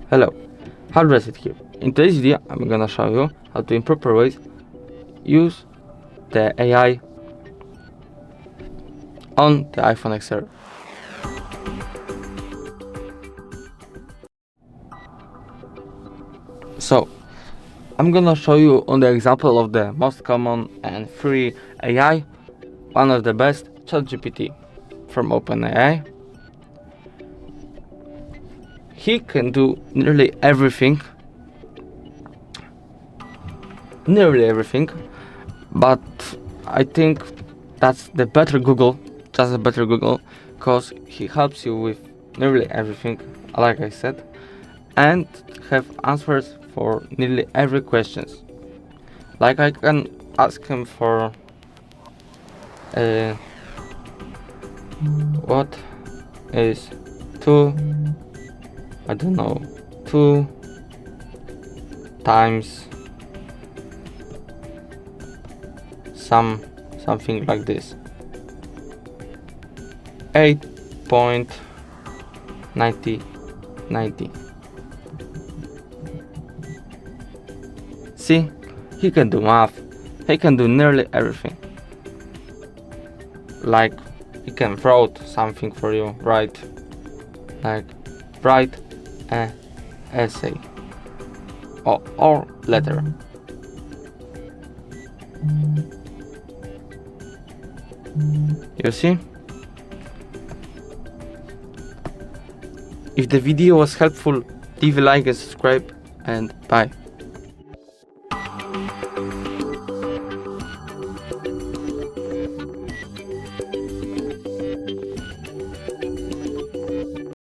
Hello, Hardreset here. In today's video, I'm gonna show you how to in proper ways use the AI on the iPhone XR. So, I'm gonna show you on the example of the most common and free AI, one of the best, ChatGPT from OpenAI. He can do nearly everything, but I think that's the better Google, just a better Google, because he helps you with nearly everything, like I said, and have answers for nearly every questions. Like I can ask him for what is 2 times something like this, 8.90. See, he can do math, he can do nearly everything. Like he can write something for you, write an essay or letter. You see? If the video was helpful, leave a like and subscribe, and bye.